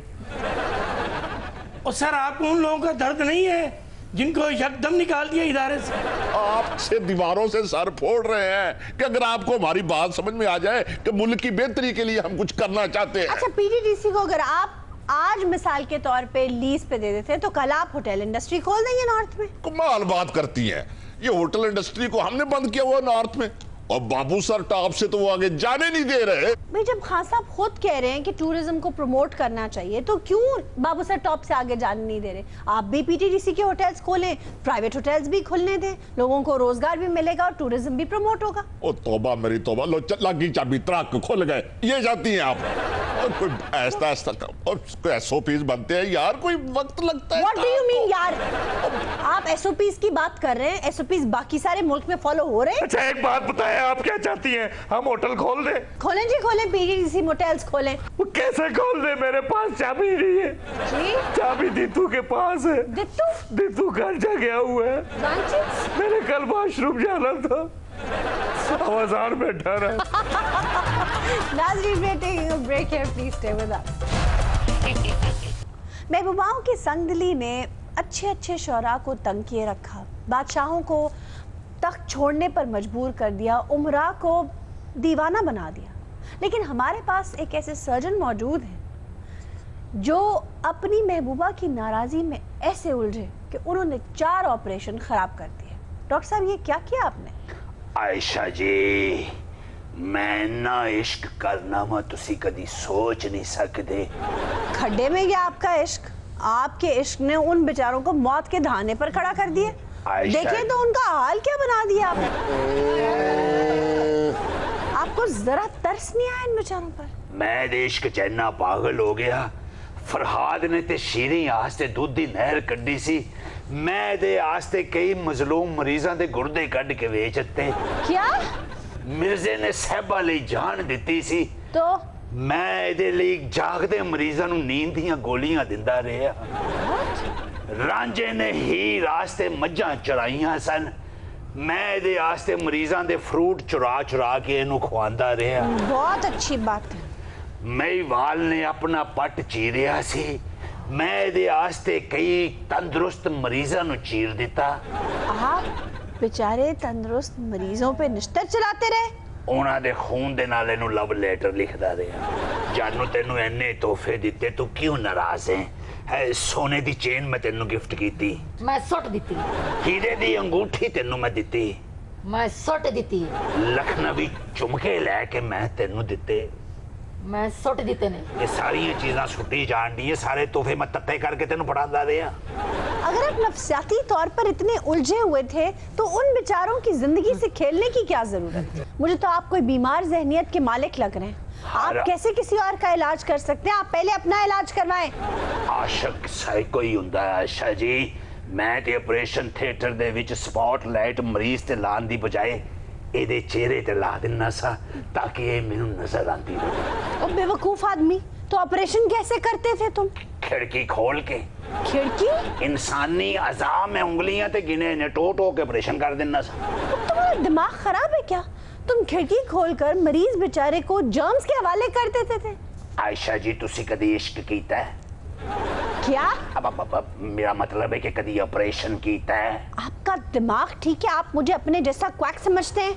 और सर आपको उन लोगों का दर्द नहीं है जिनको यकदम निकाल दिया इदारे से? आपसे दीवारों से सर फोड़ रहे हैं कि अगर आपको हमारी बात समझ में आ जाए कि मुल्क की बेहतरी के लिए हम कुछ करना चाहते हैं। अच्छा, पीटीडीसी को अगर आप आज मिसाल के तौर पे लीज पे दे देते तो कल आप होटल इंडस्ट्री खोल देंगे नॉर्थ में। कमाल बात करती हैं, ये होटल इंडस्ट्री को हमने बंद किया हुआ नॉर्थ में, और बाबू सर टॉप से तो वो आगे जाने नहीं दे रहे। भाई जब खान साहब खुद कह रहे हैं कि टूरिज्म को प्रमोट करना चाहिए, तो क्यों बाबू सर टॉप से आगे जाने नहीं दे रहे? आप भी पीटीडीसी के होटल्स खोलें, प्राइवेट होटल्स भी खुलने दें, लोगों को रोजगार भी मिलेगा और टूरिज्म भी प्रमोट होगा। ओ तौबा मेरी तौबा, लो लगी चाबी त्रक खुल गए, ये जाती हैं आप। और कोई ऐसा और कोई एसओपीज बनते हैं यार, कोई वक्त लगता है। What do you mean यार? आप एसओपीज की बात कर रहे हैं, एसओपीज बाकी सारे मुल्क में फॉलो हो रहे हैं। अच्छा एक बात बताएं, आप क्या चाहती हैं, हम होटल खोल दें? खोलें जी खोलें, पीटीडीसी मोटेल्स खोलें। वो कैसे खोल दें? मेरे पास चाबी नहीं है जी? चाबी दीतू के पास है। दीतू घर जा गया हुआ है। मैंने कल वॉशरूम जाना था, आवाज़ार बैठा रहा। नाज़रीन, we're taking a break here, please stay with us। महबूबाओं की संगदिली ने अच्छे अच्छे शौरा को तंग किए रखा, बादशाहों को तख्त छोड़ने पर मजबूर कर दिया, उमरा को दीवाना बना दिया। लेकिन हमारे पास एक ऐसे सर्जन मौजूद हैं जो अपनी महबूबा की नाराज़ी में ऐसे उलझे कि उन्होंने 4 ऑपरेशन खराब कर दिए। डॉक्टर साहब, ये क्या किया आपने? आयशा जी, मैं ना इश्क करना वा तुसी कदी सोच नहीं सकते। खड्डे में गया आपका इश्क, आपके इश्क ने उन बेचारों को मौत के धाने पर खड़ा कर दिया। देखिए तो उनका हाल क्या बना दिया आपने। आपको जरा तरस नहीं आया इन बेचारों पर? मैं इश्क चैना पागल हो गया, फरहाद ने ते शीरी आस्ते दुध दी नहर कड्डी सी, मैं दे आस्ते कई मजलूम मरीजां दे गुर्दे कड के वेच दित्ते। क्या? मिर्जे ने साहबा लई जान दित्ती सी, तो मैं इहदे लई जागदे मरीजां नूं नींद दीयां गोलियां दिंदा रहा। रांझे ने ही रास्ते मज्जां चराइयां सन, मैं इहदे आस्ते मरीजां दे फ्रूट चुरा चुरा के इहनूं खवांदा रहा। बहुत अच्छी बात है। मेवाल ने अपना पट चीरिया सी, मैं इहदे आस्ते कई तंदुरुस्त मरीजां नूं चीर दिता। आप बेचारे तंदुरुस्त मरीजों पे निश्तर चलाते रहे। उन्हां दे खून दे नाल इहनूं लव लेटर लिखदा रहा। जानू तेनू इन्ने तोहफे दिते, तू क्यों नाराज है? सोने दी चेन मैं तेनू गिफ्ट कीती, मैं सुट दिती। हीरे दी अंगूठी तेनू मैं दिती, मैं सुट दिती। लखनवी झुमके लैके मैं तेनू दिते, मैं सुट दिते ने। ये सारी चीज़ां सुट्टी जान दी है, सारे तोहफे मैं तत्ते करके तेनू पढ़ांदा रहा। अगर आप नफसियाती तौर पर इतने उलझे हुए थे तो उन बेचारों की जिंदगी से खेलने की क्या जरूरत है? मुझे तो आप कोई बीमार जहनियत के मालिक लग रहे हैं। आप कैसे किसी और का इलाज कर सकते हैं? आप पहले अपना इलाज करवाएं। आशक साइको ही हुंदा है आशा जी। मैं ते ऑपरेशन थिएटर दे विच स्पॉटलाइट मरीज ते लान दी बजाए ਇਹਦੇ चेहरे ते ला देना सा ताकि ये मैनू नजर आती रहे। ओ बेवकूफ आदमी, तो ऑपरेशन कैसे करते थे तुम? खिड़की खोल के। खिड़की? इंसानी अज़ा में उंगलियां ते गिने ने टो टो के ऑपरेशन कर देना सा। तुम्हारा दिमाग खराब है क्या? तुम खिड़की खोलकर मरीज बेचारे को जर्म्स के हवाले कर देते थे। आयशा जी तुसी कदी इश्क कीता है? क्या? अब मेरा मतलब है कि कदी ऑपरेशन कीता है? आपका दिमाग ठीक है? आप मुझे अपने जैसा क्वैक समझते हैं?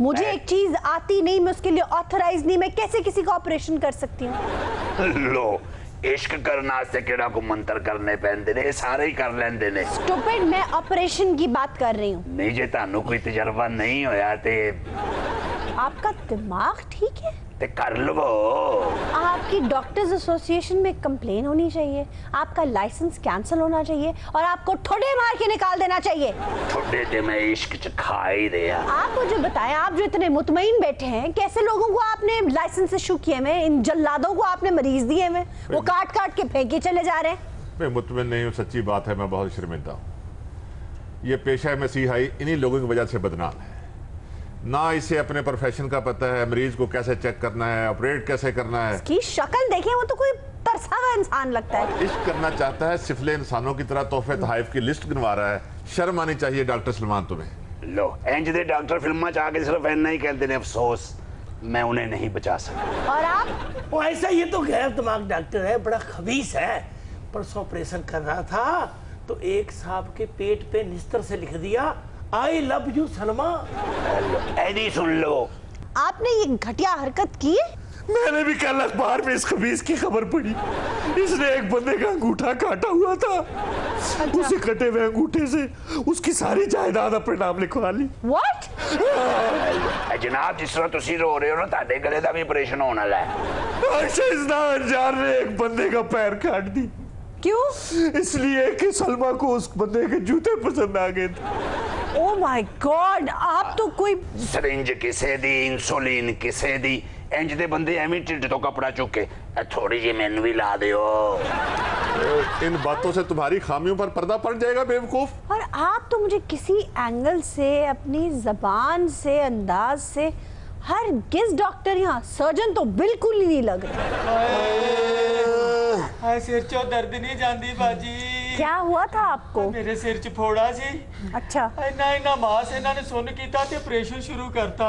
मुझे एक चीज आती नहीं, मैं उसके लिए ऑथराइज नहीं, मैं कैसे किसी का ऑपरेशन कर सकती हूँ? लो इश्क करना से केड़ा को मंत्र करने पैंदे ने, सारे ही कर लेंदे ने। स्टूपिड, मैं ऑपरेशन की बात कर रही हूँ। नहीं जे तानू कोई तजर्बा नहीं होया ते आपका दिमाग ठीक है? ते कर लो। आपकी डॉक्टर्स एसोसिएशन में कंप्लेन होनी चाहिए, आपका लाइसेंस कैंसिल होना चाहिए और आपको ठोडे मार के निकाल देना चाहिए। ठोडे ते मैं इश्क च खा ही दिया। आप मुझे बताएं, आप जो इतने मुतमईन बैठे हैं, कैसे लोगों को आपने लाइसेंस इशू किए हुए, इन जल्लादों को आपने मरीज दिए हुए, वो काट काट के फेंके चले जा रहे हैं। मैं मुतमईन नहीं हूँ, सच्ची बात है, मैं बहुत शर्मिंदा हूँ। ये पेशा मसीहाई इन्हीं लोगों की वजह से बदनाम है। ना इसे अपने प्रोफेशन का पता है, मरीज को कैसे चेक करना है, ऑपरेट कैसे करना है। इसकी शक्ल देखें, वो तो कोई तरसा हुआ इंसान लगता है। इश्क करना चाहता है, सिफले इंसानों की तरह तोहफे तोहफ की लिस्ट गिनवा रहा है। शर्म आनी चाहिए डॉक्टर सलमान तुम्हें। लो इंज दे डॉक्टर फिल्मां च आके सिर्फ इतना ही कहते ने, अफसोस मैं उन्हें नहीं बचा सका। और आप? वो ऐसा, ये तो गैर दिमाग डॉक्टर है, बड़ा खबीस है। परसों ऑपरेशन कर रहा था तो एक साहब के पेट पे निस्तर से लिख दिया, आई लव यू सलमा। ऐडी सुन लो। आपने ये घटिया हरकत की? मैंने भी कल अखबार में इस खबीस की खबर पढ़ी। इसने एक बंदे का अंगूठा काटा हुआ था। अच्छा। उसे कटे हुए अंगूठे से उसकी सारी जायदाद अपने नाम लिखवा ली। What? जनाब जिस तरह तुसी रो रहे हो ना, ताडे गले दा भी ऑपरेशन होने वाला है। अनजार ने एक बंदे का पैर काट दी। क्यों? इसलिए कि सलमा को उस बंदे के जूते पसंद आ गए थे। ओह माय गॉड, आप तो कोई सरिंज किसे दी, इंसुलिन किसे दी, इंज दे बंदे एवं ढिड तो कपड़ा चुक के थोड़ी जी मैनू भी ला दियो। इन बातों से तुम्हारी खामियों पर पर्दा पड़ जाएगा बेवकूफ। और आप तो मुझे किसी एंगल से, अपनी जबान से, अंदाज से हर किस डॉक्टर यहाँ सर्जन तो बिल्कुल ही नहीं लग रहा। सिर चो दर्द नहीं जाती बाजी। क्या हुआ था आपको? मेरे सिर च फोड़ा सी। अच्छा। इन्ना मास इन्होंने सुन किया ते ऑपरेशन शुरू करता।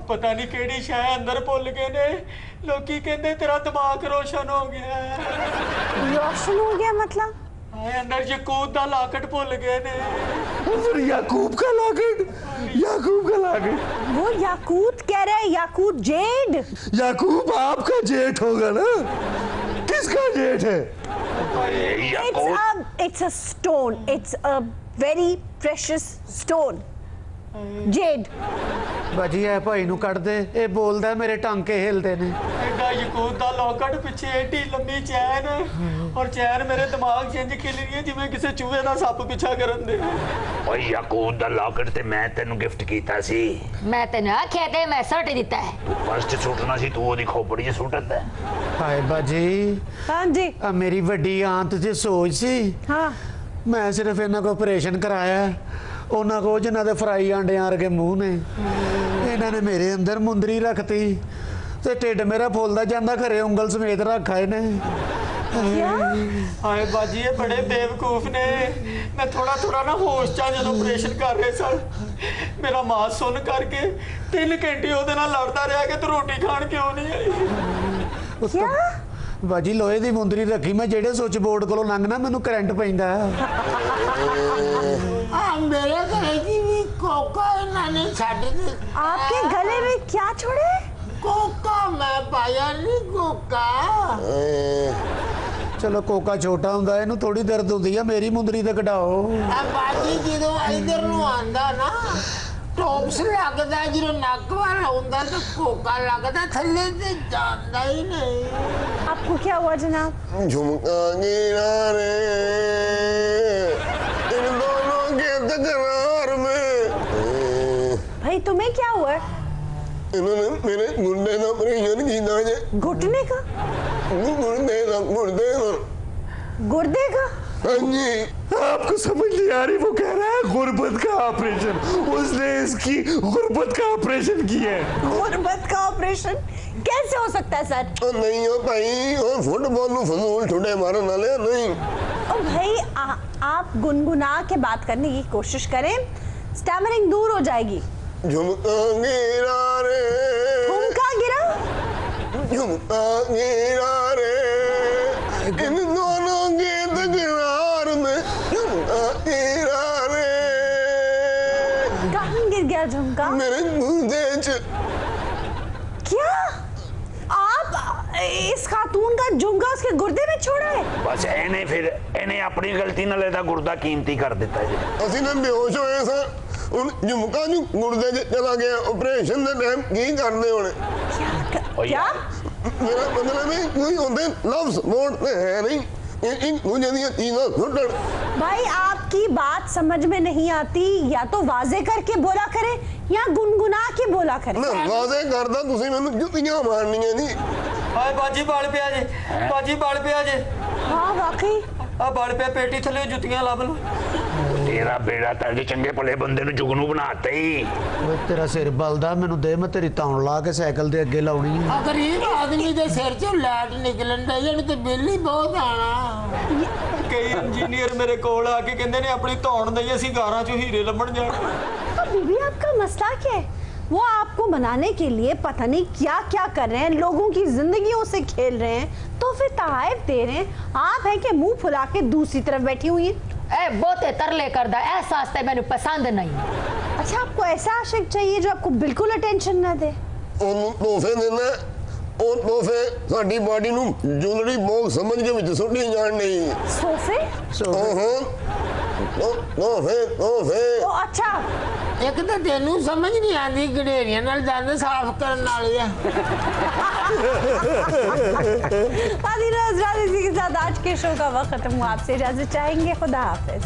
पता नहीं केड़ी शाय अंदर भुल गए ने। लोकी कहंदे तेरा दिमाग रोशन हो गया। रोशन हो गया मतलब? अंदर यकूत दा लाकट भुल गए ने। याकूब का लाकट? याकूब का लाकट? वो याकूत कह रहे हैं, याकूत जेड। याकूब आपका जेठ होगा ना? किसका जेठ है? It's a stone. It's a very precious stone. Z ਬਾਜੀ ਇਹ ਭਾਈ ਨੂੰ ਕੱਢ ਦੇ ਇਹ ਬੋਲਦਾ ਮੇਰੇ ਟਾਂਕੇ ਹਿਲਦੇ ਨੇ ਐਡਾ ਯਕੂਤ ਦਾ ਲੋਕਟ ਪਿੱਛੇ ਏਡੀ ਲੰਮੀ ਚੈਨ ਔਰ ਚੈਨ ਮੇਰੇ ਦਿਮਾਗ 'ਚ ਇੰਜ ਖਿਲ ਰਹੀ ਹੈ ਜਿਵੇਂ ਕਿਸੇ ਚੂਹੇ ਦਾ ਸੱਪ ਪਿੱਛਾ ਕਰਨ ਦੇ ਓਏ ਯਕੂਤ ਦਾ ਲੋਕਟ ਤੇ ਮੈਂ ਤੈਨੂੰ ਗਿਫਟ ਕੀਤਾ ਸੀ ਮੈਂ ਤੈਨੂੰ ਆਖਿਆ ਤੇ ਮੈਂ ਸੁੱਟ ਦਿੱਤਾ ਹੈ ਤੂੰ ਫਸਟ ਸੁੱਟਣਾ ਸੀ ਤੂੰ ਉਹਦੀ ਖੋਪੜੀ 'ਚ ਸੁੱਟਦਾ ਹਾਏ ਬਾਜੀ हाँ जी ਆ ਮੇਰੀ ਵੱਡੀ ਆਂਤ ਦੀ ਸੋਚ ਸੀ हाँ ਮੈਂ ਸਿਰਫ ਇਹਨਾਂ ਕੋ ਆਪਰੇਸ਼ਨ ਕਰਾਇਆ ਉਹਨਾਂ ਕੋ ਜਿਨ੍ਹਾਂ ਦੇ ਫਰਾਈ ਆਂਡਿਆਂ ਵਰਗੇ ਮੂੰਹ ਨੇ ਇਹਨਾਂ ਨੇ ਮੇਰੇ ਅੰਦਰ ਮੁੰਦਰੀ ਰੱਖਤੀ ਤੇ ਢਿੱਡ ਮੇਰਾ ਫੁੱਲਦਾ ਜਾਂਦਾ ਘਰੇ ਉਂਗਲ ਸਮੇਤ ਰੱਖਾਏ ਨੇ ਹਾਏ ਬਾਜੀ ਇਹ ਬੜੇ ਬੇਵਕੂਫ ਨੇ ਮੈਂ ਥੋੜਾ ਥੋੜਾ ਨਾ ਹੋਸ਼ ਚ ਜਦੋਂ ਆਪਰੇਸ਼ਨ ਕਰ ਰਹੇ ਸਨ ਮੇਰਾ ਮਾਂ ਸੁਣ ਕਰਕੇ 3 ਘੰਟੇ ਉਹਦੇ ਨਾਲ ਲੜਦਾ ਰਿਹਾ ਕਿ ਤੂੰ ਰੋਟੀ ਖਾਣ ਕਿਉਂ ਨਹੀਂ ਆਈ ਬਾਜੀ ਲੋਹੇ ਦੀ ਮੁੰਦਰੀ ਰੱਖੀ ਮੈਂ ਜਿਹੜੇ ਸੁੱਚ ਬੋਰਡ ਕੋਲੋਂ ਲੰਘਣਾ ਮੈਨੂੰ ਕਰੰਟ ਪੈਂਦਾ मेरे गले की भी कोका इन्होंने छाड़ दी आपके गले में क्या छोड़े कोका मैं पाया नहीं कोका ਚਲੋ ਕੋਕਾ ਛੋਟਾ ਹੁੰਦਾ ਇਹਨੂੰ ਥੋੜੀ ਦਰਦ ਹੁੰਦੀ ਆ ਮੇਰੀ ਮੁੰਦਰੀ ਤੇ ਕਢਾਓ बाकी जो इधर नु आंदा ना टॉप्स लगदा जो नक वाला हुंदा तो कोका लगदा थल्ले ते जांदा ही नहीं आपको क्या हुआ जनाब झुमका गिरा रे इन दोनों के तकरार में भाई तुम्हें क्या हुआ इन्होंने मेरे गुर्दे का ऑपरेशन किया है घुटने का गुर्दे का हाँ जी आपको समझ नहीं आ रही वो कह रहा है गुर्बत का ऑपरेशन उसने इसकी गुर्बत का ऑपरेशन किया है गुर्बत का ऑपरेशन कैसे हो सकता है सर नहीं हो भाई और फुटबॉल नु फजूल ठुडे मारन वाले नहीं ओ भाई आप गुनगुना के बात करने की कोशिश करें स्टैमरिंग दूर हो जाएगी झुमका गिरा रे झुमका गिरा झुमका गिरा रे इन दोनों के तकरार में झुमका गिरा रे कहाँ गिर गया झुमका मेरे गुर्दे च क्या आप इस खातून का झुमका उसके गुर्दे में छोड़ा है बस इन्हें अपनी गलती नाल एदा गुर्दा कीमती कर दिता जी ਅਸੀਂ ਨਾ ਬੇਹੋਸ਼ ਹੋਏ ਸਾਂ ਹੁਣ ਝੁਮਕਾ ਨੂੰ ਗੁਰਦੇ 'ਚ ਚਲਾ ਗਿਆ ਆਪਰੇਸ਼ਨ ਦੇ ਟਾਈਮ ਕੀ ਕਰਦੇ ਹੋਣੇ क्या मेरा मतलब है कोई होते लफ्ज मोड़ पे है नहीं इन मुझे नहीं तीनों घुटन भाई आपकी बात समझ में नहीं आती या तो वाजे करके बोला करे या गुनगुना के बोला करे मैं वाजे करदा तुसी मेनू जुत्तियां मारनियां जी ਹਾਏ ਬਾਜੀ ਬਲ ਪਿਆ ਜੇ ਬਾਜੀ ਬਲ ਪਿਆ ਜੇ हाँ वाकई ਆ ਬਲ ਪਿਆ ਪੇਟੀ ਥੱਲੇ ਜੁੱਤੀਆਂ ਲੱਭ ਲਓ तेरा बेड़ा तक चंगे भले बंदे नु जुगनू बनाते ही ਓਏ ਤੇਰਾ ਸਿਰ ਬਲਦਾ ਮੈਨੂੰ ਦੇ ਮੈਂ ਤੇਰੀ ਤੌਣ ਲਾ ਕੇ ਸਾਈਕਲ ਦੇ ਅੱਗੇ ਲਾਉਣੀ ਆ गरीब आदमी दे सिर चों लाइट निकलन दे जण ते बिल ही बहुत आना ਕਈ ਇੰਜੀਨੀਅਰ ਮੇਰੇ ਕੋਲ ਆ ਕੇ ਕਹਿੰਦੇ ਨੇ ਆਪਣੀ ਧੌਣ ਦਈ ਅਸੀਂ ਗਾਰਾਂ ਚੋਂ ਹੀਰੇ ਲੱਭਣ ਜਾਣਾ बीबी आपका मसला क्या है वो आपको मनाने के लिए पता नहीं क्या क्या कर रहे हैं लोगों की जिंदगियों से खेल रहे हैं तो फिर तहाइफ दे रहे हैं आप है कि मुंह फुला के दूसरी तरफ बैठी हुई है ए बहुते तरले करदा एहसास ते मैंने पसंद नहीं अच्छा आपको ऐसा आशिक चाहिए जो आपको बिल्कुल अटेंशन ना दे ਉਹਨੂੰ ਤੋਹਫੇ ਦੇਣਾ ਉਹ ਤੋਹਫੇ ਸਾਡੀ ਬਾਡੀ ਨੂੰ ਜੁਲਰੀ ਬੋਕਸ ਸਮਝ ਕੇ ਵਿੱਚ ਸੁੱਟੀ ਜਾਣ ਨਹੀਂ सोफे ਤੋਹਫੇ ओ अच्छा एक तो तेनू समझ नहीं आती गडेरियां नाल दंद साफ करन वाली है आदिल हज़रात इसी के साथ आज के शो का वक्त खत्म हुआ आपसे इजाजत चाहेंगे खुदा हाफिज